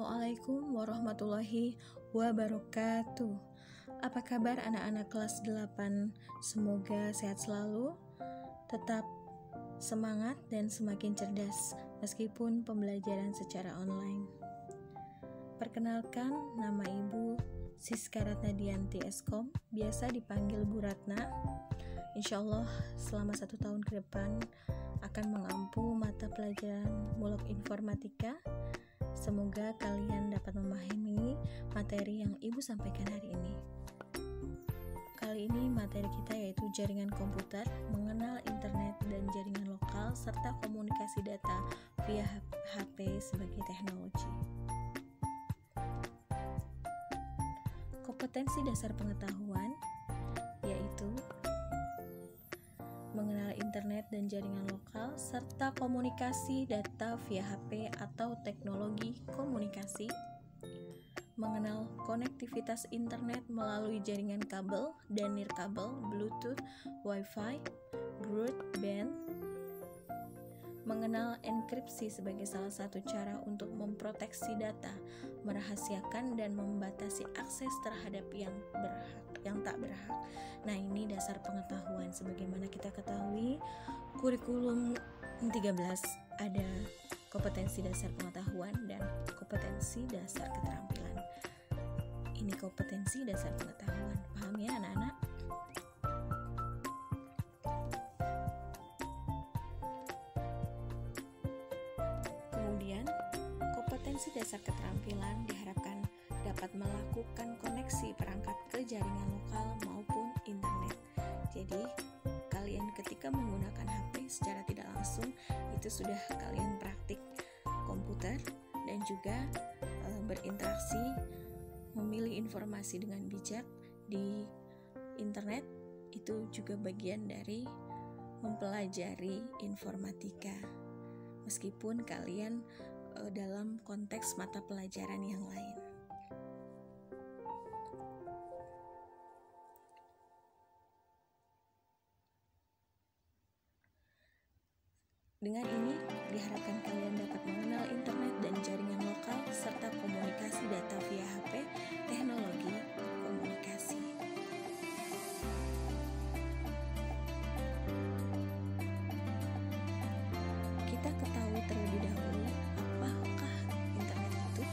Assalamualaikum warahmatullahi wabarakatuh. Apa kabar anak-anak kelas 8? Semoga sehat selalu, tetap semangat dan semakin cerdas meskipun pembelajaran secara online. Perkenalkan, nama Ibu Siska Ratnadianti Eskom, biasa dipanggil Bu Ratna. Insya Allah selama 1 tahun ke depan akan mengampu mata pelajaran mulok informatika. Semoga kalian dapat memahami materi yang Ibu sampaikan hari ini. Kali ini materi kita yaitu jaringan komputer, mengenal internet dan jaringan lokal, serta komunikasi data via HP sebagai teknologi. Kompetensi dasar pengetahuan yaitu mengenal internet dan jaringan lokal, serta komunikasi data via HP atau teknologi komunikasi, mengenal konektivitas internet melalui jaringan kabel dan nirkabel, Bluetooth, Wi-Fi, broadband, mengenal enkripsi sebagai salah satu cara untuk memproteksi data, merahasiakan dan membatasi akses terhadap yang tak berhak. Nah, ini dasar pengetahuan. Sebagaimana kita ketahui, kurikulum 13 ada kompetensi dasar pengetahuan dan kompetensi dasar keterampilan. Ini kompetensi dasar pengetahuan. Paham ya anak-anak? Kemudian, kompetensi dasar keterampilan diharapkan dapat melakukan koneksi perangkat ke jaringan lokal maupun internet. Jadi, kalian ketika menggunakan HP secara tidak langsung, itu sudah kalian praktik komputer dan juga berinteraksi, memilih informasi dengan bijak di internet. Itu juga bagian dari mempelajari informatika. Meskipun kalian dalam konteks mata pelajaran yang lain. Dengan ini, diharapkan kalian dapat mengenal internet dan jaringan lokal serta komunikasi data via HP, teknologi komunikasi. Kita ketahui terlebih dahulu, apakah internet itu?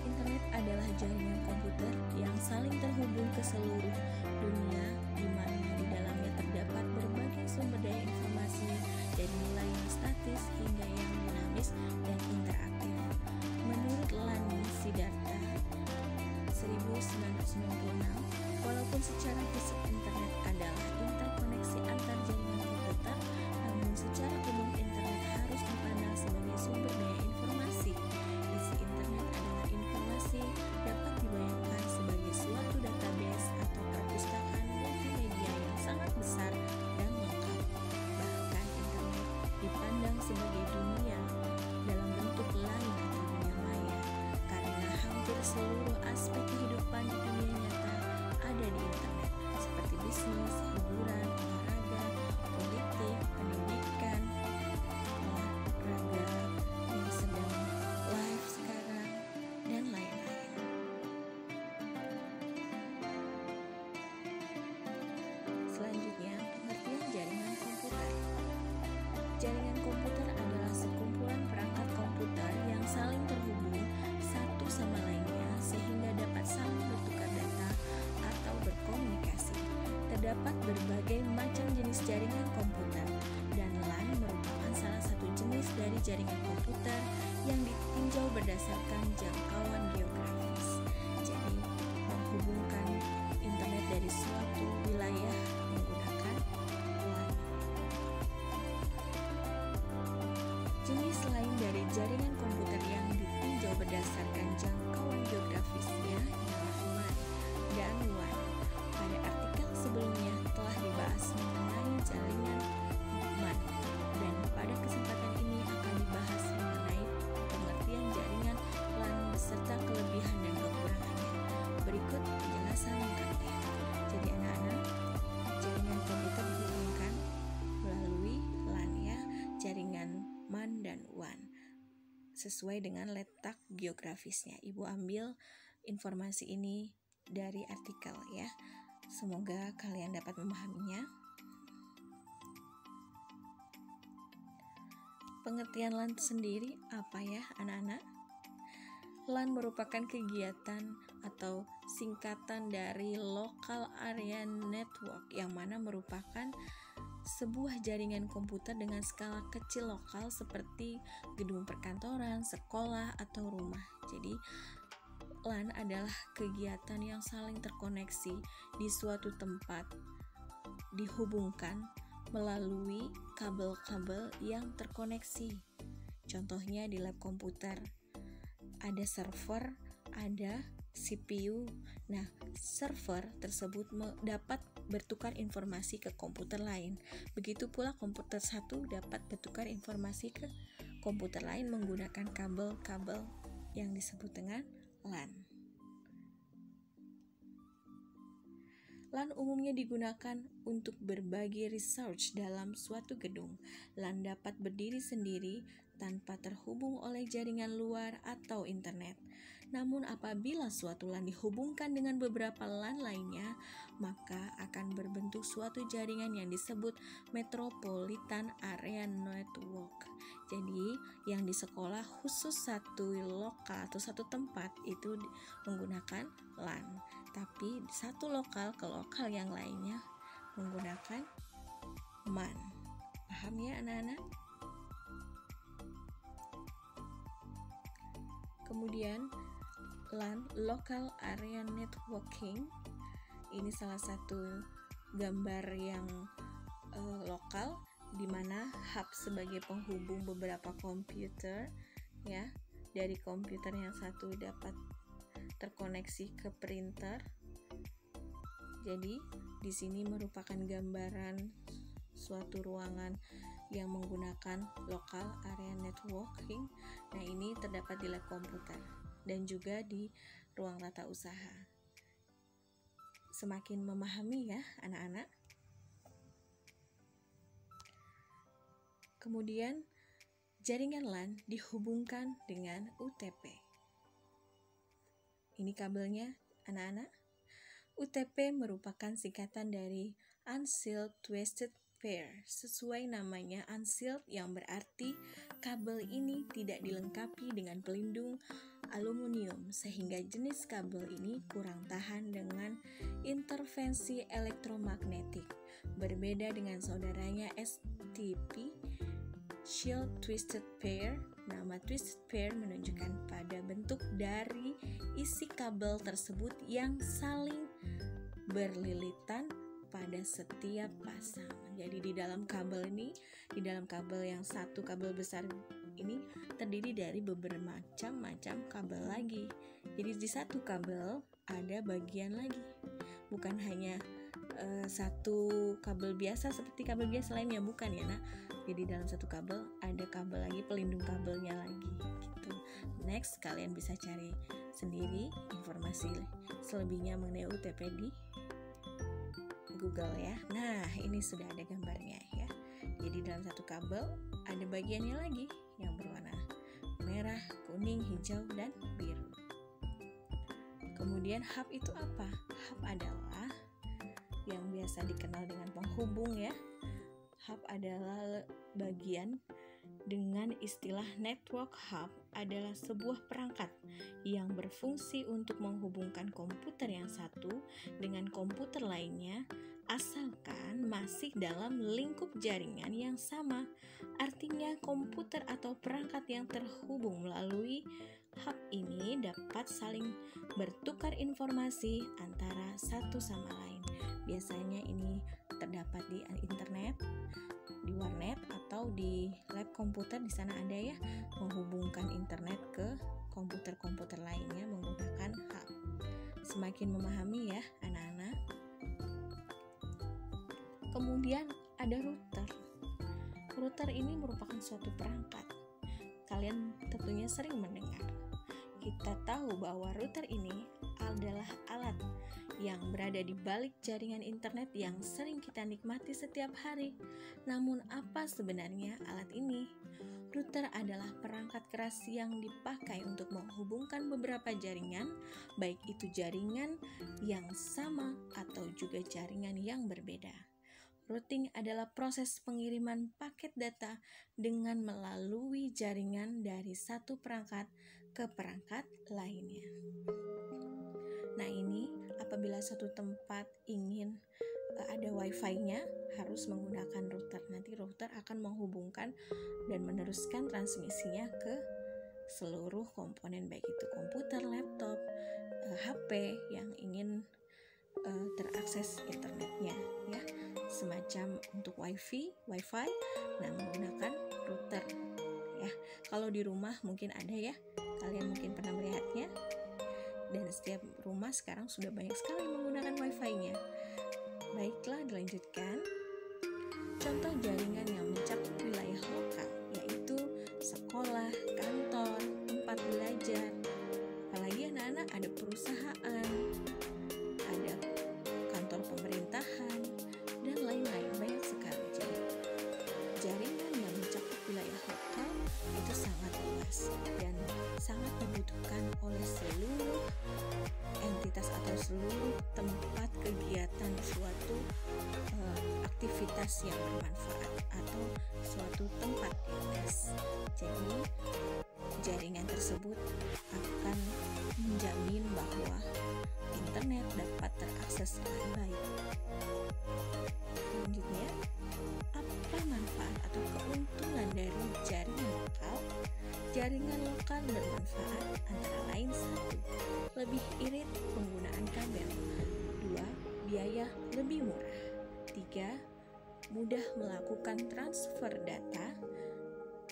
Internet adalah jaringan komputer yang saling terhubung ke seluruh dunia, di mana di dalamnya terdapat berbagai sumber daya informasi dari mulai yang statis hingga yang dinamis dan interaktif. Menurut Lani Sidarta 1996, walaupun secara fisik internet adalah interkoneksi antar jaringan komputer, namun secara umum internet harus dipandang sebagai sumber daya informasi. Isi internet adalah informasi, dapat dibayangkan sebagai suatu database atau perpustakaan multimedia yang sangat besar dan lengkap. Bahkan internet dipandang sebagai dunia dalam bentuk lain atau dunia maya, karena hampir seluruh aspek kehidupan di dunia nyata ada di internet, seperti bisnis, hiburan, olahraga, politik, pendidikan, olahraga yang sedang live sekarang, dan lain-lain. Selanjutnya, pengertian jaringan komputer. Jaringan komputer adalah sekumpulan perangkat komputer yang saling terhubung satu sama lainnya sehingga dapat saling bertukar data atau berkomunikasi. Terdapat berbagai macam jenis jaringan komputer, dan LAN merupakan salah satu jenis dari jaringan komputer yang ditinjau berdasarkan jangkauan geografis. Jadi, menghubungkan internet dari suatu wilayah menggunakan LAN. Jenis lain dari jaringan komputer yang ditinjau berdasarkan jangkauan geografisnya ialah LAN dan WAN. Pada artikel sebelumnya telah dibahas mengenai jaringan MAN, dan pada kesempatan ini akan dibahas mengenai pengertian jaringan LAN beserta kelebihan dan kekurangannya. Berikut penjelasan lengkapnya. Jadi anak-anak, jaringan komputer dihubungkan melalui LAN ya, jaringan MAN dan WAN. sesuai dengan letak geografisnya. Ibu ambil informasi ini dari artikel ya. Semoga kalian dapat memahaminya. Pengertian LAN sendiri apa ya anak-anak? LAN merupakan kegiatan atau singkatan dari Local Area Network, yang mana merupakan sebuah jaringan komputer dengan skala kecil lokal seperti gedung perkantoran, sekolah, atau rumah. Jadi LAN adalah kegiatan yang saling terkoneksi di suatu tempat, dihubungkan melalui kabel-kabel yang terkoneksi. Contohnya di lab komputer, ada server, ada CPU. Nah, server tersebut dapat bertukar informasi ke komputer lain. Begitu pula komputer satu dapat bertukar informasi ke komputer lain menggunakan kabel-kabel yang disebut dengan LAN. LAN umumnya digunakan untuk berbagi resource dalam suatu gedung. LAN dapat berdiri sendiri tanpa terhubung oleh jaringan luar atau internet. Namun apabila suatu LAN dihubungkan dengan beberapa LAN lainnya, maka akan berbentuk suatu jaringan yang disebut Metropolitan Area Network. Jadi yang di sekolah khusus satu lokal atau satu tempat itu menggunakan LAN. Tapi satu lokal ke lokal yang lainnya menggunakan MAN. Paham ya anak-anak? Kemudian LAN, Local Area Networking, ini salah satu gambar yang lokal, di mana hub sebagai penghubung beberapa komputer ya. Dari komputer yang satu dapat terkoneksi ke printer. Jadi di sini merupakan gambaran suatu ruangan yang menggunakan local area networking. Nah, ini terdapat di lab komputer dan juga di ruang tata usaha. Semakin memahami ya anak-anak. Kemudian jaringan LAN dihubungkan dengan UTP. Ini kabelnya anak-anak. UTP merupakan singkatan dari Unsealed Twisted Pair. Sesuai namanya unsealed yang berarti kabel ini tidak dilengkapi dengan pelindung aluminium, sehingga jenis kabel ini kurang tahan dengan intervensi elektromagnetik. Berbeda dengan saudaranya STP, Shield Twisted Pair. Nama Twisted Pair menunjukkan pada bentuk dari isi kabel tersebut yang saling berlilitan pada setiap pasang. Jadi di dalam kabel ini, di dalam kabel yang satu kabel besar ini terdiri dari beberapa macam kabel lagi. Jadi di satu kabel ada bagian lagi, bukan hanya satu kabel biasa seperti kabel biasa lainnya, bukan ya nak. Jadi dalam satu kabel ada kabel lagi, pelindung kabelnya lagi gitu. Next, kalian bisa cari sendiri informasi selebihnya mengenai UTP di Google ya. Nah, ini sudah ada gambarnya ya. Jadi dalam satu kabel ada bagiannya lagi yang berwarna merah, kuning, hijau, dan biru. Kemudian hub itu apa? Hub adalah yang biasa dikenal dengan penghubung ya. Hub adalah bagian dengan istilah network. Hub adalah sebuah perangkat yang berfungsi untuk menghubungkan komputer yang satu dengan komputer lainnya, asalkan masih dalam lingkup jaringan yang sama. Artinya komputer atau perangkat yang terhubung melalui hub ini dapat saling bertukar informasi antara satu sama lain. Biasanya ini terdapat di internet, di warnet, atau di lab komputer. Di sana ada ya, menghubungkan internet ke komputer-komputer lainnya menggunakan hub. Semakin memahami ya anak-anak. Kemudian ada router. Router ini merupakan suatu perangkat. Kalian tentunya sering mendengar. Kita tahu bahwa router ini adalah alat yang berada di balik jaringan internet yang sering kita nikmati setiap hari. Namun apa sebenarnya alat ini? Router adalah perangkat keras yang dipakai untuk menghubungkan beberapa jaringan, baik itu jaringan yang sama atau juga jaringan yang berbeda. Routing adalah proses pengiriman paket data dengan melalui jaringan dari satu perangkat ke perangkat lainnya. Nah, ini apabila suatu tempat ingin ada wifi-nya harus menggunakan router. Nanti router akan menghubungkan dan meneruskan transmisinya ke seluruh komponen, baik itu komputer, laptop, HP yang ingin terakses internetnya, ya, semacam untuk wifi, nah menggunakan router, ya. Kalau di rumah mungkin ada ya, kalian mungkin pernah melihatnya, dan setiap rumah sekarang sudah banyak sekali menggunakan wifi-nya. Baiklah, dilanjutkan. Contoh jaringan yang mencakup wilayah lokal, yaitu sekolah, kantor, tempat belajar, apalagi anak-anak ada perusahaan, ada kantor pemerintahan, dan lain-lain, banyak sekali. Jadi, jaringan yang mencakup wilayah lokal itu sangat luas dan sangat dibutuhkan oleh seluruh entitas atau seluruh tempat kegiatan suatu aktivitas yang bermanfaat atau suatu tempat dinas. Jadi, jaringan tersebut akan menjamin bahwa internet dapat terakses dengan baik. Selanjutnya, apa manfaat atau keuntungan dari jaringan lokal? Jaringan lokal bermanfaat antara lain: 1. Lebih irit penggunaan kabel. 2. Biaya lebih murah. 3. Mudah melakukan transfer data.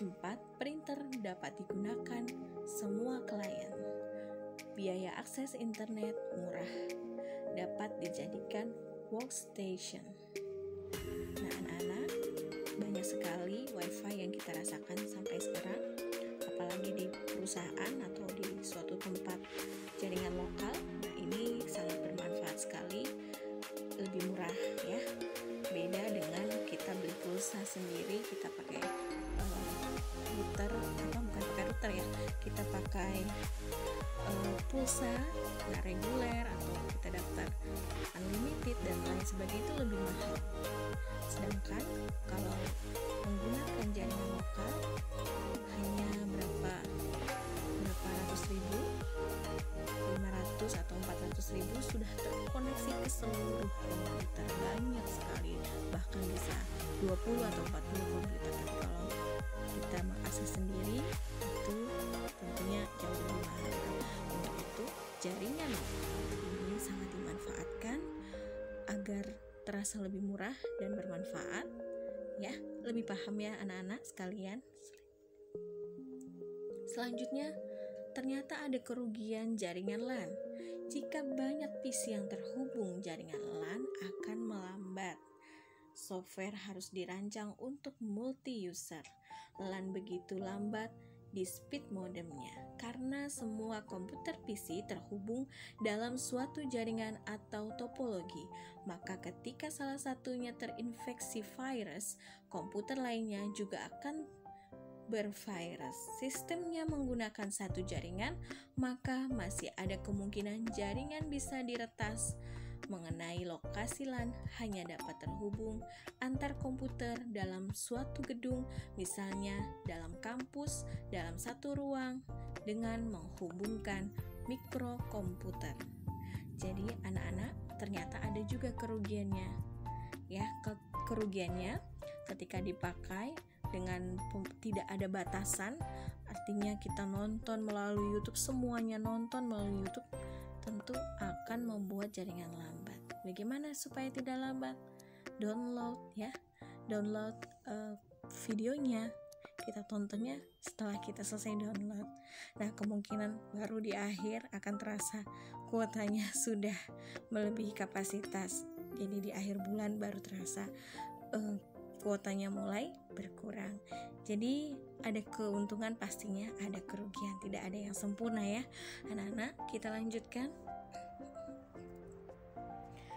4. Printer dapat digunakan semua klien. Biaya akses internet murah. Dapat dijadikan workstation. Nah, anak-anak, banyak sekali wifi yang kita rasakan sampai sekarang, apalagi di perusahaan atau di suatu tempat jaringan lokal. Nah, ini sangat bermanfaat sekali, lebih murah ya. Beda dengan kita beli pulsa sendiri, kita pakai router, bukan pakai router ya, kita pakai pulsa nggak reguler atau kita daftar unlimited dan lain sebagainya, itu lebih mahal. Sedangkan kalau menggunakan jaringan lokal hanya berapa ratus ribu, 500 atau 400 ribu sudah terkoneksi ke seluruh komputer, banyak sekali, bahkan bisa 20 atau 40 komputer. Tapi kalau kita mengakses sendiri itu tentunya jauh lebih mahal. Untuk itu jaringan ini sangat dimanfaatkan agar terasa lebih murah dan bermanfaat, ya. Lebih paham ya anak-anak sekalian. Selanjutnya, ternyata ada kerugian jaringan LAN. Jika banyak PC yang terhubung, jaringan LAN akan melambat. Software harus dirancang untuk multi-user. LAN begitu lambat di speed modemnya karena semua komputer PC terhubung dalam suatu jaringan atau topologi. Maka ketika salah satunya terinfeksi virus, komputer lainnya juga akan bervirus. Sistemnya menggunakan satu jaringan, maka masih ada kemungkinan jaringan bisa diretas. Mengenai lokasi LAN hanya dapat terhubung antar komputer dalam suatu gedung, misalnya dalam kampus, dalam satu ruang, dengan menghubungkan mikrokomputer. Jadi anak-anak, ternyata ada juga kerugiannya. Ya, kerugiannya ketika dipakai dengan tidak ada batasan, artinya kita nonton melalui YouTube, semuanya nonton melalui YouTube, tentu akan membuat jaringan lambat. Bagaimana supaya tidak lambat? Download ya, download videonya, kita tontonnya setelah kita selesai download. Nah, kemungkinan baru di akhir akan terasa kuotanya sudah melebihi kapasitas. Jadi di akhir bulan baru terasa kuotanya mulai berkurang. Jadi ada keuntungan, pastinya ada kerugian, tidak ada yang sempurna ya anak-anak. Kita lanjutkan.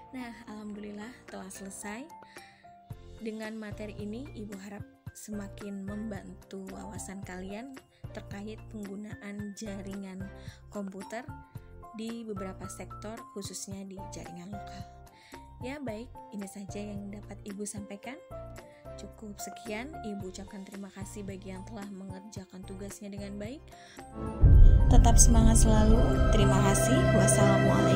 Nah, alhamdulillah telah selesai. Dengan materi ini, Ibu harap semakin membantu wawasan kalian terkait penggunaan jaringan komputer di beberapa sektor, khususnya di jaringan lokal. Ya baik, ini saja yang dapat Ibu sampaikan. Cukup sekian, Ibu ucapkan terima kasih bagi yang telah mengerjakan tugasnya dengan baik. Tetap semangat selalu. Terima kasih. Wassalamualaikum.